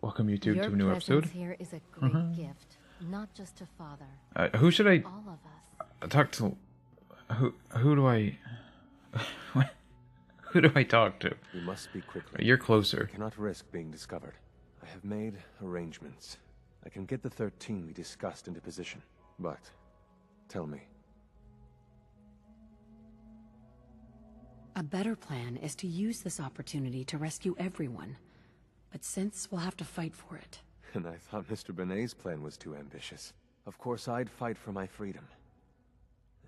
welcome you two Your to a new episode. presence here is a great gift, not just to Father. Who should I All of us. talk to? Who do I? Who do I talk to? We must speak quickly. You're closer. I cannot risk being discovered. I have made arrangements. I can get the 13 we discussed into position. But, tell me. A better plan is to use this opportunity to rescue everyone. But since we'll have to fight for it. And I thought Mr. Benet's plan was too ambitious. Of course I'd fight for my freedom.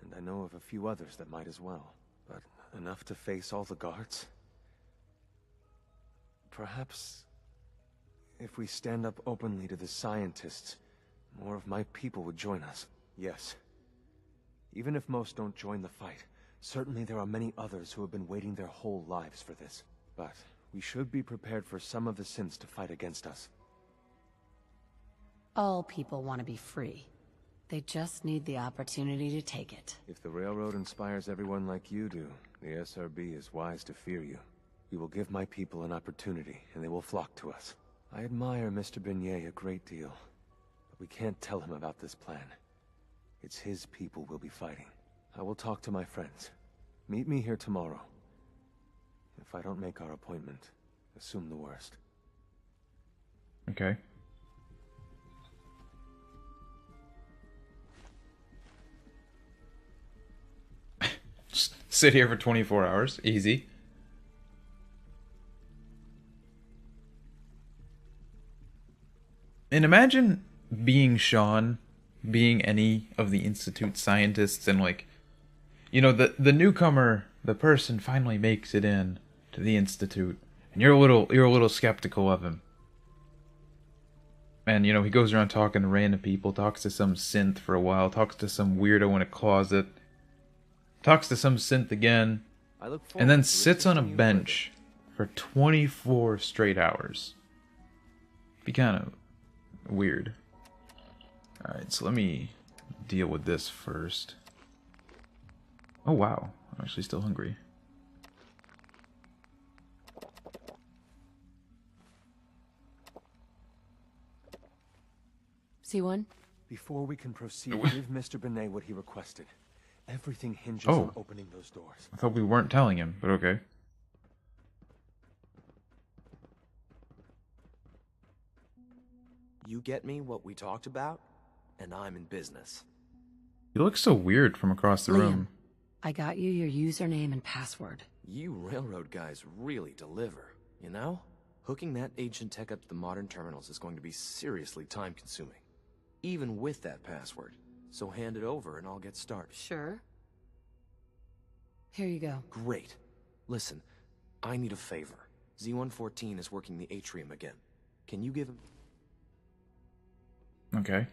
And I know of a few others that might as well. But enough to face all the guards? Perhaps... if we stand up openly to the scientists, more of my people would join us. Yes. Even if most don't join the fight, certainly there are many others who have been waiting their whole lives for this. But we should be prepared for some of the synths to fight against us. All people want to be free. They just need the opportunity to take it. If the Railroad inspires everyone like you do, the SRB is wise to fear you. We will give my people an opportunity, and they will flock to us. I admire Mr. Benet a great deal, but we can't tell him about this plan. It's his people we'll be fighting. I will talk to my friends. Meet me here tomorrow. If I don't make our appointment, assume the worst. Okay. Just sit here for 24 hours. Easy. And imagine being Sean, being any of the Institute scientists, and like, you know, the newcomer, the person finally makes it in to the Institute, and you're a little skeptical of him. And you know, he goes around talking to random people, talks to some synth for a while, talks to some weirdo in a closet, talks to some synth again, and then sits on a bench for 24 straight hours. Be kind of weird. Alright, so let me deal with this first. Oh wow, I'm actually still hungry. C1? Before we can proceed, give Mr. Benet what he requested. Everything hinges on opening those doors. I thought we weren't telling him, but okay. You get me what we talked about, and I'm in business. He looks so weird from across the room. I got you your username and password. You railroad guys really deliver, you know? Hooking that ancient tech up to the modern terminals is going to be seriously time-consuming. Even with that password. So hand it over and I'll get started. Sure. Here you go. Great. Listen, I need a favor. Z-114 is working the atrium again. Can you give him... Okay.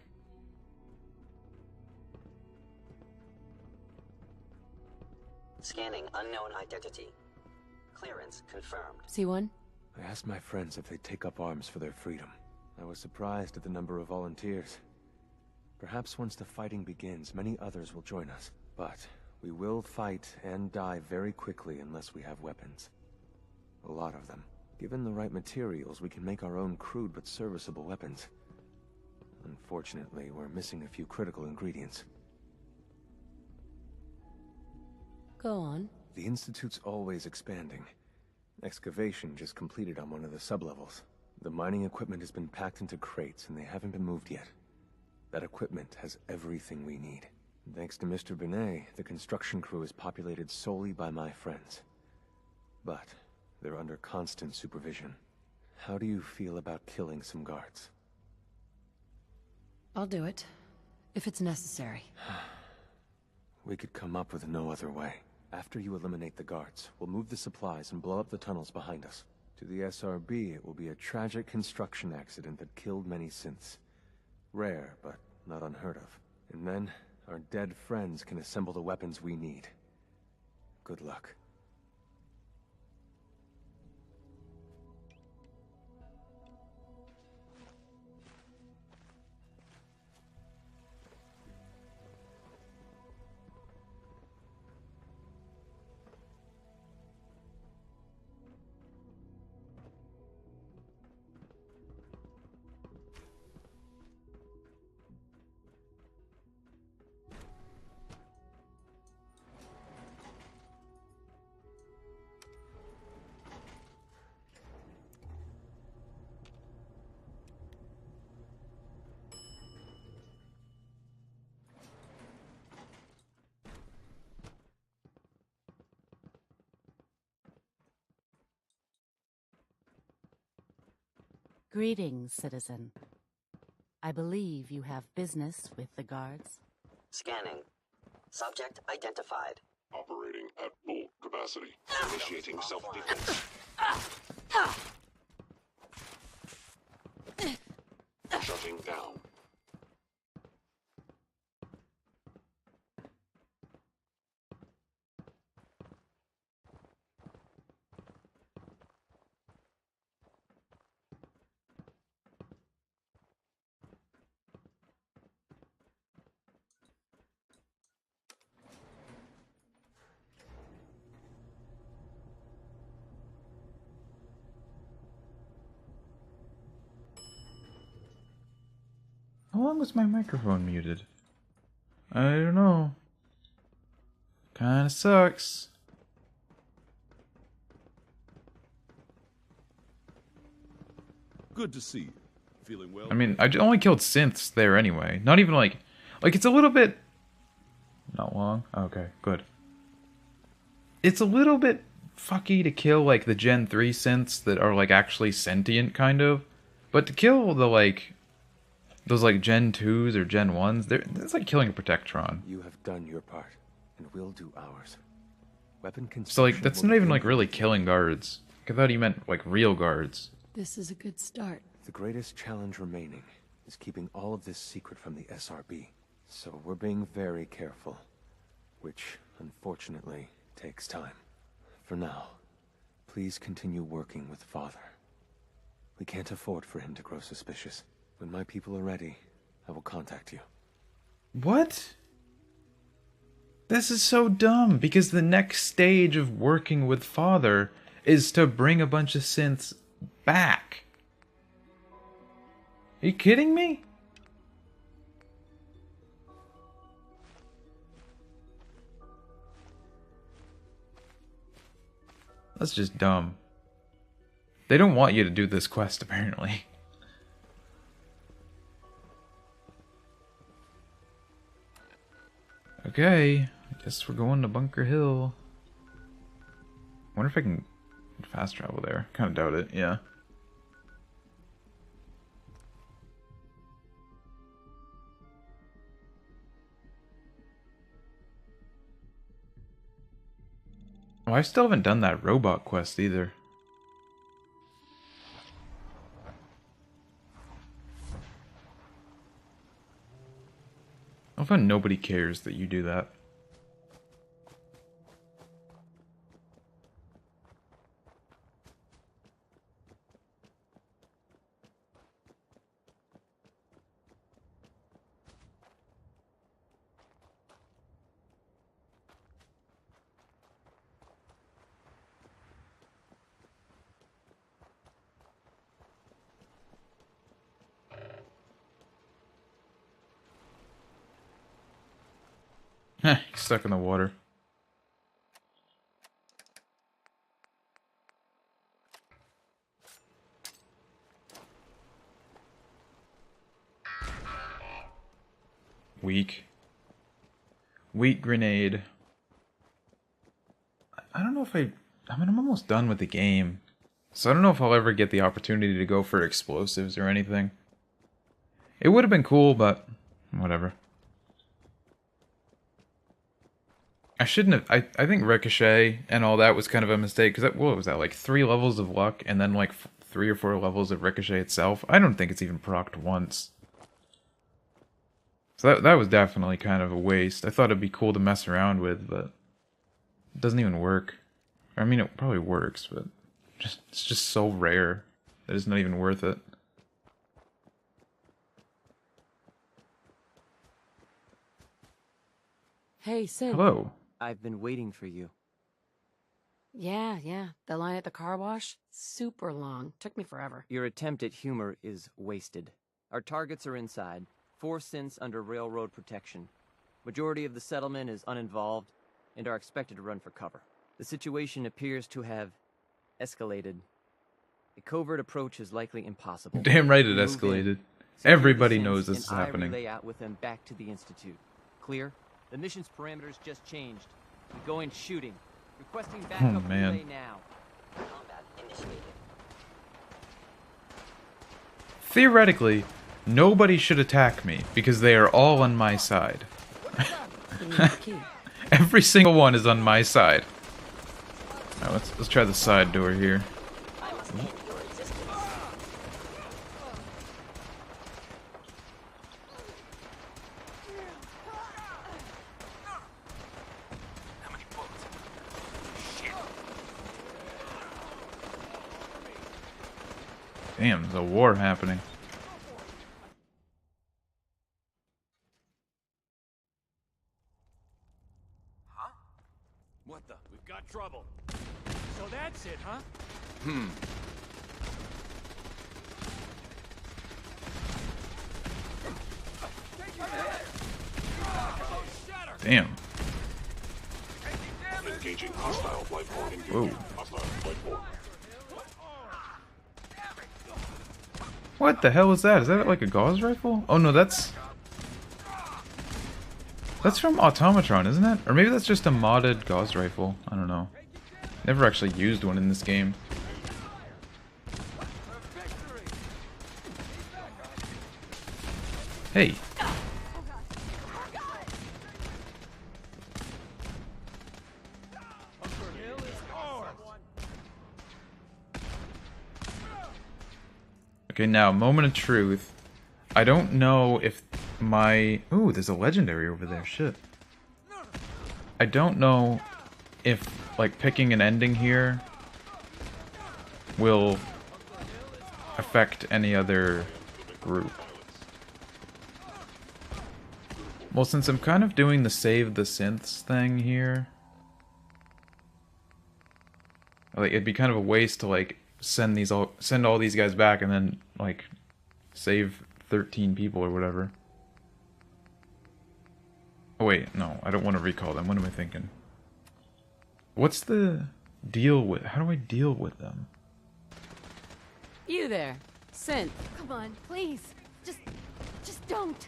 Scanning unknown identity. Clearance confirmed. C1? I asked my friends if they'd take up arms for their freedom. I was surprised at the number of volunteers. Perhaps once the fighting begins, many others will join us. But we will fight and die very quickly unless we have weapons. A lot of them. Given the right materials, we can make our own crude but serviceable weapons. Unfortunately, we're missing a few critical ingredients. Go on. The Institute's always expanding. Excavation just completed on one of the sublevels. The mining equipment has been packed into crates and they haven't been moved yet. That equipment has everything we need. Thanks to Mr. Benet, the construction crew is populated solely by my friends. But they're under constant supervision. How do you feel about killing some guards? I'll do it. If it's necessary. We could come up with no other way. After you eliminate the guards, we'll move the supplies and blow up the tunnels behind us. To the SRB, it will be a tragic construction accident that killed many synths. Rare, but not unheard of. And then, our dead friends can assemble the weapons we need. Good luck. Greetings, citizen. I believe you have business with the guards. Scanning. Subject identified. Operating at full capacity. Initiating self-defense. Shutting down. How long was my microphone muted? I don't know. Kinda sucks. Good to see you. Feeling well? I mean, I only killed synths there anyway. Not even like it's a little bit... Not long? Okay, good. It's a little bit fucky to kill, like, the Gen 3 synths that are, like, actually sentient, kind of. But to kill the, like... Those, like, Gen 2s or Gen 1s, it's like killing a Protectron. You have done your part, and we'll do ours. Weapon So, like, construction that's will not even, begin like, really immediately. killing guards. I thought he meant, like, real guards. This is a good start. The greatest challenge remaining is keeping all of this secret from the SRB. So we're being very careful, which, unfortunately, takes time. For now, please continue working with Father. We can't afford for him to grow suspicious. When my people are ready, I will contact you. What? This is so dumb, because the next stage of working with Father is to bring a bunch of synths back. Are you kidding me? That's just dumb. They don't want you to do this quest, apparently. Okay, I guess we're going to Bunker Hill. I wonder if I can fast travel there. Kind of doubt it, yeah. Oh, I still haven't done that robot quest either. I find nobody cares that you do that. Heh, he's stuck in the water. Weak. Weak grenade. I don't know if I mean, I'm almost done with the game. So I don't know if I'll ever get the opportunity to go for explosives or anything. It would have been cool, but whatever. I shouldn't have... I think Ricochet and all that was kind of a mistake, because what was that, like 3 levels of luck, and then like 3 or 4 levels of Ricochet itself? I don't think it's even procced once. So that was definitely kind of a waste. I thought it'd be cool to mess around with, but it doesn't even work. I mean, it probably works, but it's just so rare that it's not even worth it. Hey, Sid. Hello. I've been waiting for you. Yeah. The line at the car wash? Super long. Took me forever. Your attempt at humor is wasted. Our targets are inside. 4 synths under railroad protection. Majority of the settlement is uninvolved and are expected to run for cover. The situation appears to have escalated. A covert approach is likely impossible. Damn right it Move in. escalated. Secure Everybody the synths, knows this and is happening. I relay out with them back to the Institute. Clear? The mission's parameters just changed. We go in shooting. Requesting backup man. relay now. Combat initiated. theoretically, nobody should attack me because they are all on my side. Every single one is on my side. Alright, let's try the side door here. Damn, there's a war happening. Huh? What the? We've got trouble. So that's it, huh? Damn. Engaging hostile life form. Whoa. Hostile life form. What the hell is that? Is that like a gauze rifle? Oh no, that's from Automatron, isn't it? Or maybe that's just a modded gauze rifle. I don't know. Never actually used one in this game. Hey. Okay, now, moment of truth. I don't know if my... Ooh, there's a legendary over there, shit. I don't know if, like, picking an ending here will affect any other group. Well, since I'm kind of doing the save the synths thing here, like, it'd be kind of a waste to, like, send all these guys back and then, like, save 13 people or whatever. Oh wait, no, I don't want to recall them. What am I thinking? What's the deal with... How do I deal with them? You there, Synth. Come on, please. Just don't.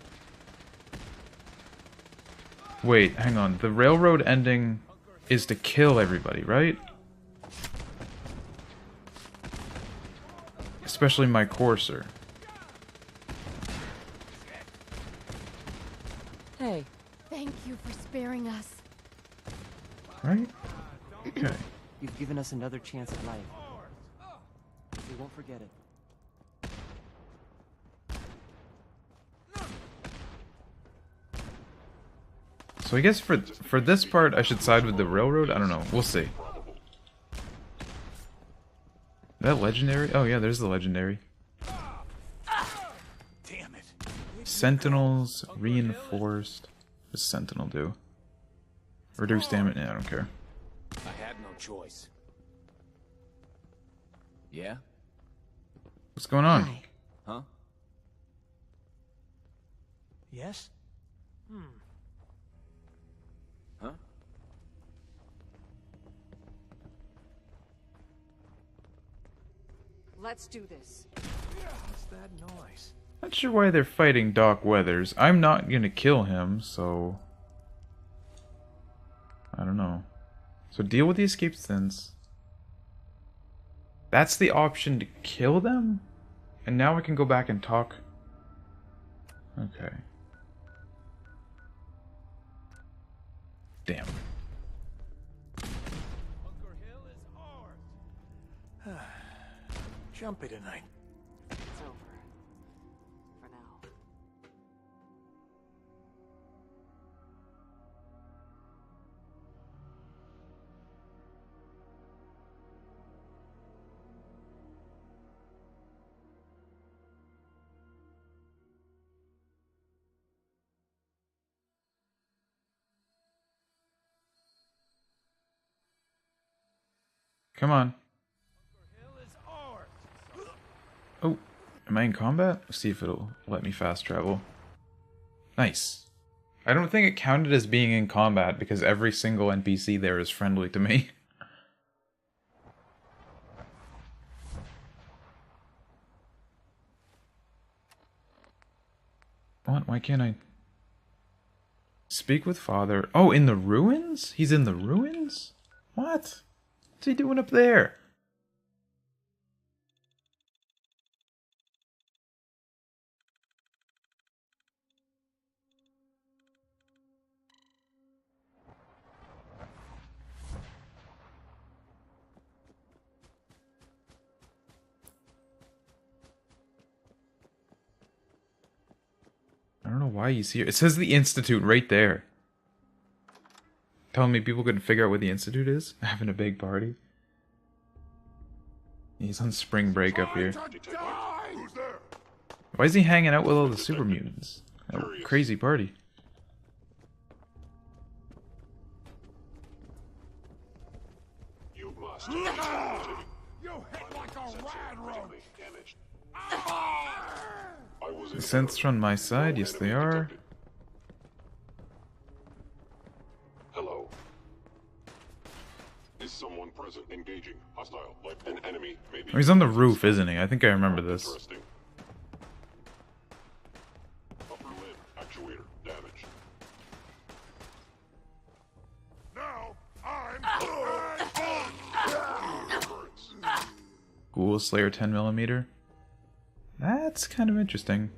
Wait, hang on. The railroad ending is to kill everybody, right? Especially my courser. Hey, thank you for sparing us. Right? Okay. You've given us another chance at life. We won't forget it. So I guess for this part I should side with the railroad? I don't know. We'll see. That legendary? Oh yeah, there's the legendary. Damn it. Sentinels reinforced. What does Sentinel do? Reduce damage? Yeah, I don't care. I had no choice. Yeah? What's going on? Hi. Huh? Yes? Huh? Let's do this. What's that noise? Not sure why they're fighting Doc Weathers. I'm not gonna kill him, so... I don't know. So deal with the escape synths. That's the option to kill them? And now we can go back and talk. Okay. Damn. Bunker Hill is ours. Jumpy tonight. It's over. For now. Come on. Bunker Hill is ours. Oh, am I in combat? Let's see if it'll let me fast travel. Nice. I don't think it counted as being in combat because every single NPC there is friendly to me. What? Why can't I... Speak with father. Oh, in the ruins? He's in the ruins? What? What's he doing up there? why he's here. It says the Institute right there. Telling me people couldn't figure out what the Institute is? Having a big party? He's on spring break up here. Why is he hanging out with all the super mutants? A crazy party. You must. You hit like a rad roach. The synths are on my side, yes they are. Hello. Is someone present? Engaging. Hostile. Like an enemy. Maybe. Oh, he's on the roof, isn't he? I think I remember this. Interesting. Upper lid actuator damaged. Now I'm Ghoul Slayer 10mm. That's kind of interesting.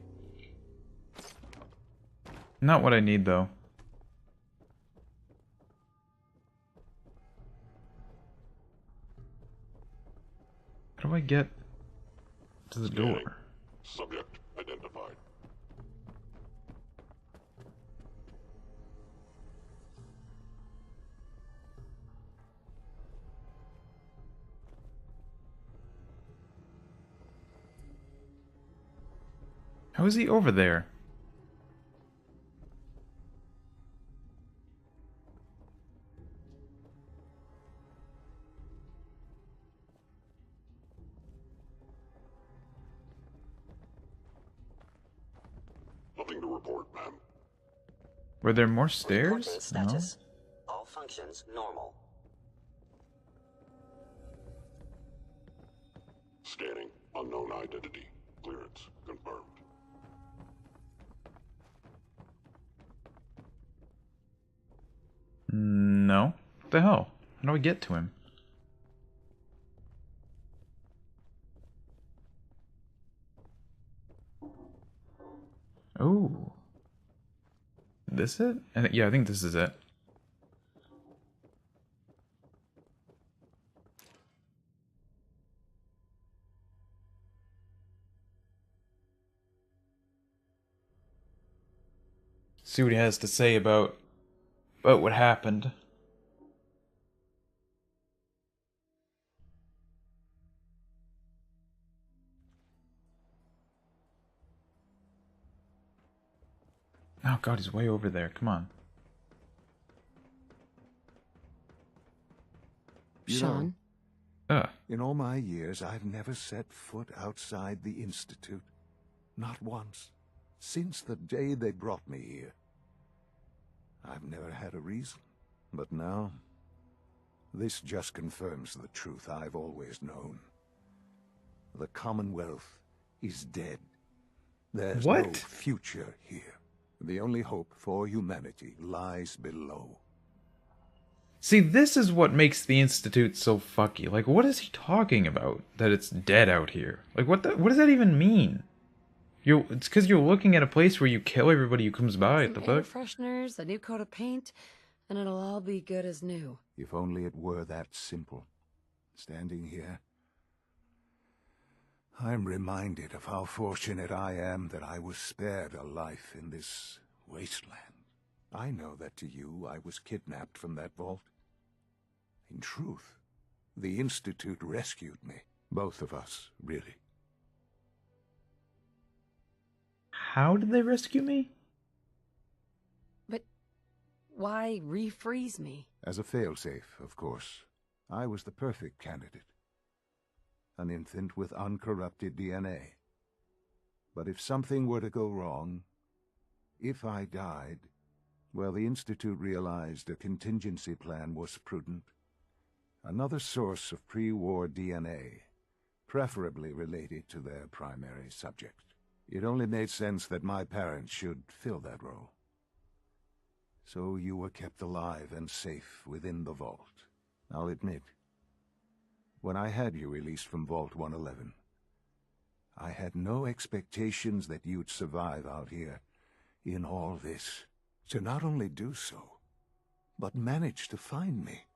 Not what I need though. How do I get to the door? Subject identified. How is he over there? Nothing to report, ma'am. Were there more stairs? Reporting status. All functions normal. Scanning. Unknown identity. Clearance confirmed. No. What the hell? How do I get to him? Oh. This it? Yeah, I think this is it. See what he has to say about what happened. Oh god, he's way over there. Come on. Sean? In all my years, I've never set foot outside the Institute. Not once. Since the day they brought me here. I've never had a reason. But now, this just confirms the truth I've always known. The Commonwealth is dead. There's no future here. The only hope for humanity lies below. See, this is what makes the Institute so fucky. Like, what is he talking about? That it's dead out here. Like, what does that even mean? It's because you're looking at a place where you kill everybody who comes by. Some air fresheners, a new coat of paint, and it'll all be good as new. If only it were that simple. Standing here, I'm reminded of how fortunate I am that I was spared a life in this wasteland. I know that to you, I was kidnapped from that vault. In truth, the Institute rescued me. Both of us, really. How did they rescue me? But why refreeze me? As a failsafe, of course. I was the perfect candidate. An infant with uncorrupted DNA. But if something were to go wrong, if I died, well, the Institute realized a contingency plan was prudent. Another source of pre-war DNA, preferably related to their primary subject. It only made sense that my parents should fill that role. So you were kept alive and safe within the vault. I'll admit, when I had you released from Vault 111, I had no expectations that you'd survive out here in all this. To not only do so, but manage to find me.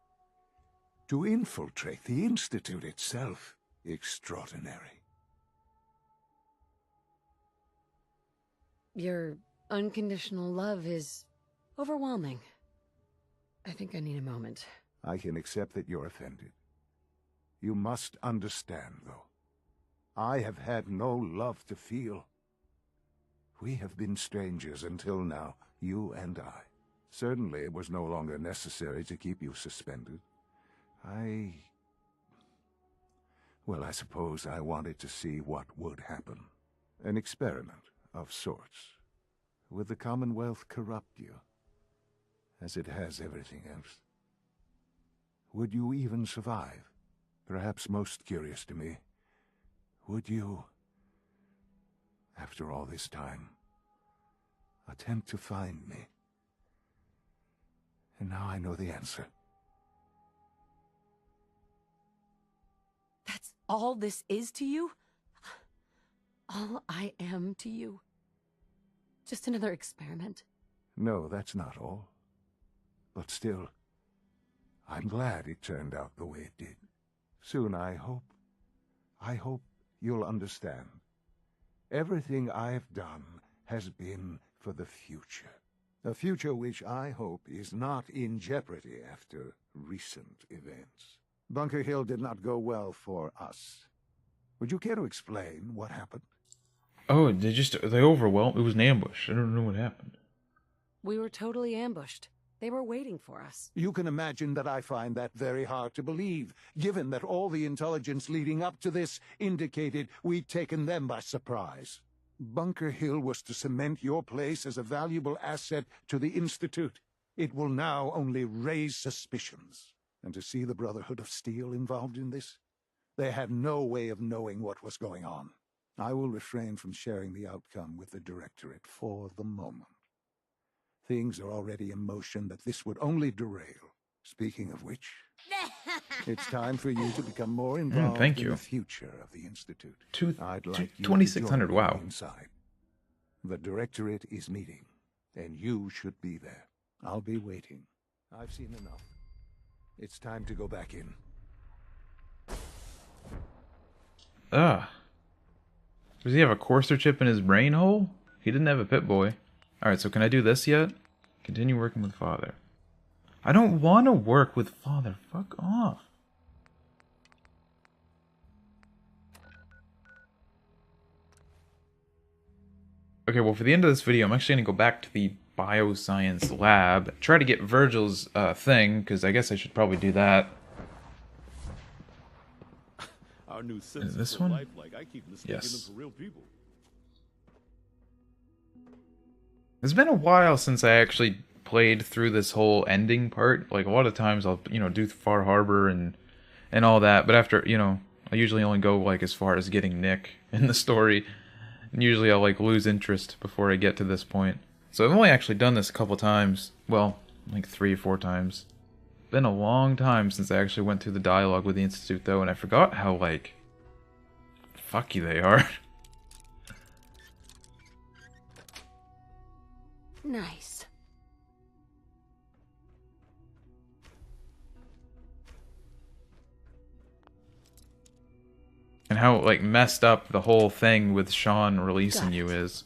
To infiltrate the Institute itself. Extraordinary. You're unconditional love is overwhelming. I think I need a moment. I can accept that you're offended. You must understand, though. I have had no love to feel. We have been strangers until now, you and I. Certainly it was no longer necessary to keep you suspended. Well, I suppose I wanted to see what would happen. An experiment of sorts. Would the Commonwealth corrupt you, as it has everything else? Would you even survive? Perhaps most curious to me, would you, after all this time, attempt to find me? And now I know the answer. That's all this is to you? All I am to you? Just another experiment? No, that's not all. But still, I'm glad it turned out the way it did. Soon, I hope you'll understand. Everything I've done has been for the future. A future which I hope is not in jeopardy after recent events. Bunker Hill did not go well for us. Would you care to explain what happened? Oh, they overwhelmed. It was an ambush. I don't know what happened. We were totally ambushed. They were waiting for us. You can imagine that I find that very hard to believe, given that all the intelligence leading up to this indicated we'd taken them by surprise. Bunker Hill was to cement your place as a valuable asset to the Institute. It will now only raise suspicions. And to see the Brotherhood of Steel involved in this? They had no way of knowing what was going on. I will refrain from sharing the outcome with the Directorate for the moment. Things are already in motion that this would only derail. Speaking of which, it's time for you to become more involved thank in you. the future of the Institute. I'd like 2,600, wow. Inside. The Directorate is meeting, and you should be there. I'll be waiting. I've seen enough. It's time to go back in. Ugh. Does he have a Courser chip in his brain hole? He didn't have a Pip-Boy. Alright, so can I do this yet? Continue working with Father. I don't want to work with Father. Fuck off. Okay, well, for the end of this video, I'm actually going to go back to the bioscience lab. Try to get Virgil's thing, because I guess I should probably do that. Our new Is this one? lifelike. I keep mistaking Yes. them for real people. It's been a while since I actually played through this whole ending part. Like, a lot of times I'll, do Far Harbor and all that, but after, I usually only go, like, as far as getting Nick in the story. And usually I'll, like, lose interest before I get to this point. So I've only actually done this a couple times. Well, like 3 or 4 times. Been a long time since I actually went through the dialogue with the Institute, though, and I forgot how, like, fucky they are. Nice. And how, like, messed up the whole thing with Sean releasing you is.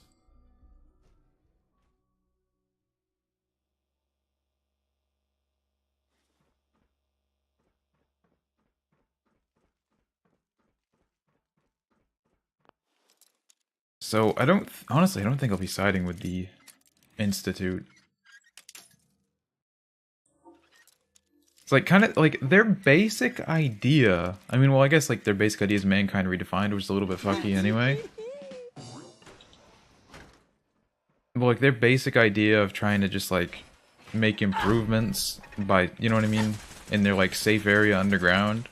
So, honestly, I don't think I'll be siding with the Institute. It's like, kind of, like, their basic idea, I mean, well, I guess, like, their basic idea is Mankind Redefined, which is a little bit fucky anyway. But, like, their basic idea of trying to just, like, make improvements by, you know what I mean, in their, like, safe area underground.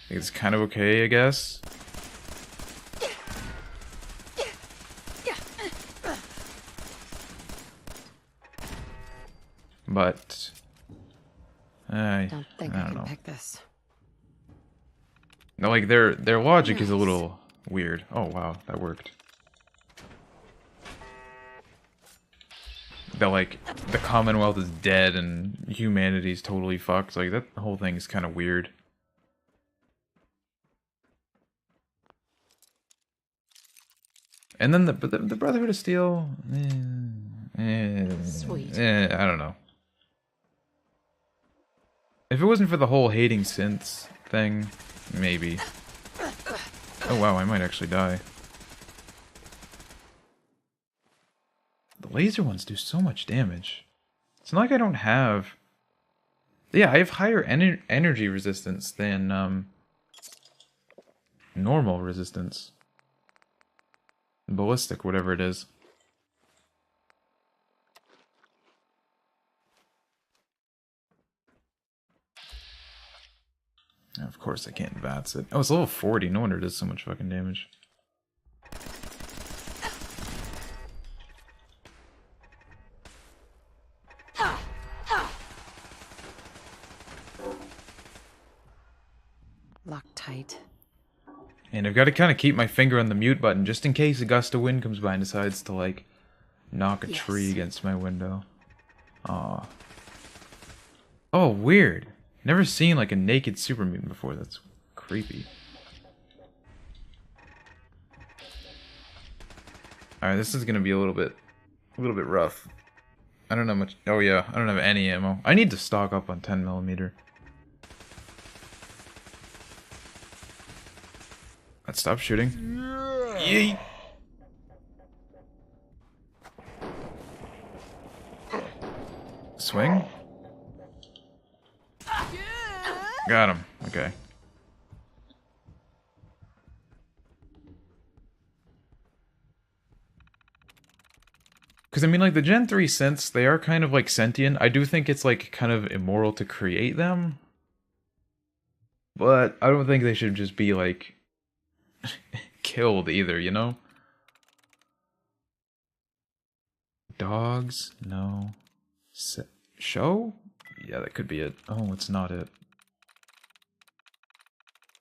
It's kind of okay, I guess. But I don't think I can pick this. No, like their logic is a little weird. Oh wow, that worked. That like the Commonwealth is dead and humanity's totally fucked. Like that whole thing is kind of weird. And then the Brotherhood of Steel. Sweet. I don't know. If it wasn't for the whole hating synths thing, maybe. Oh wow, I might actually die. The laser ones do so much damage. It's not like I don't have... Yeah, I have higher energy resistance than normal resistance. Ballistic, whatever it is. Of course I can't VATS it. Oh, it's level 40. No wonder it does so much fucking damage. Locked tight. And I've got to kind of keep my finger on the mute button just in case a gust of wind comes by and decides to, like, knock a tree against my window. Aw. Oh, weird. Never seen, like, a naked super mutant before. That's creepy. Alright, this is gonna be a little bit rough. I don't know much. Oh yeah, I don't have any ammo. I need to stock up on 10mm. Let's stop shooting. Yeet. Swing. Got him. Okay. Because, I mean, like, the Gen 3 synths, they are kind of, like, sentient. I do think it's, like, kind of immoral to create them. But I don't think they should just be, like, killed either, you know? Dogs? No. Show? Yeah, that could be it. Oh, it's not it.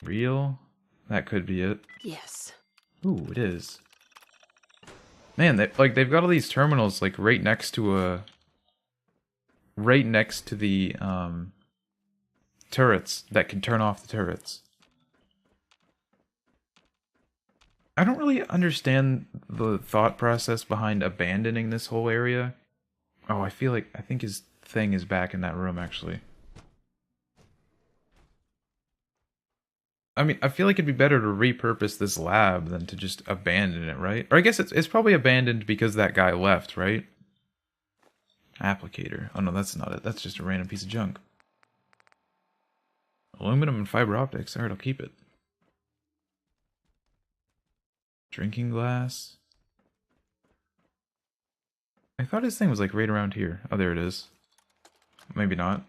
Real? That could be it. Yes. Ooh, it is. Man, they've got all these terminals like right next to the turrets that can turn off the turrets. I don't really understand the thought process behind abandoning this whole area. Oh, I think his thing is back in that room actually. I mean, I feel like it'd be better to repurpose this lab than to just abandon it, right? Or I guess it's probably abandoned because that guy left, right? Applicator. Oh no, that's not it. That's just a random piece of junk. Aluminum and fiber optics. Alright, I'll keep it. Drinking glass. I thought his thing was like right around here. Oh, there it is. Maybe not.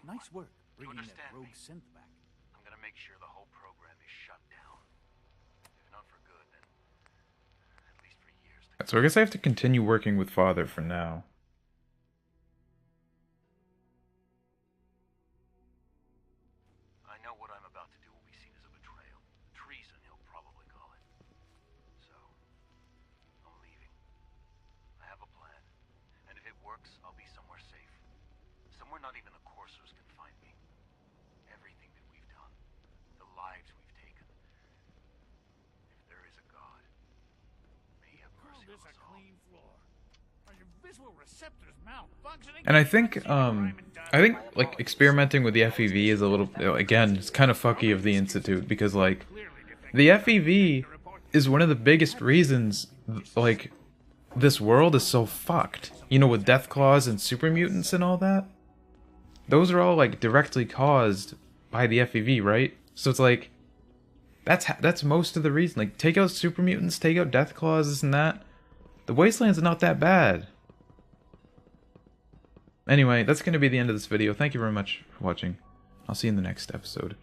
Nice work, bringing that rogue synth back. I'm gonna make sure the whole program is shut down. If not for good, then at least for years to come. So I guess I have to continue working with Father for now. I know what I'm about to do will be seen as a betrayal. Treason, he'll probably call it. So, I'm leaving. I have a plan. And if it works, I'll be somewhere safe. Somewhere not even the coursers can find me. Everything that we've done, the lives we've taken. If there is a God, may he have mercy on us all. Clean floor. Are your visual receptors malfunctioning? And I think like experimenting with the FEV is a little, again, it's kind of fucky of the Institute because like the FEV is one of the biggest reasons like this world is so fucked. You know, with death claws and super mutants and all that. Those are all like directly caused by the FEV, right? So it's like that's most of the reason. Like take out super mutants, take out death claws, this and that. The wasteland's not that bad. Anyway, that's going to be the end of this video. Thank you very much for watching. I'll see you in the next episode.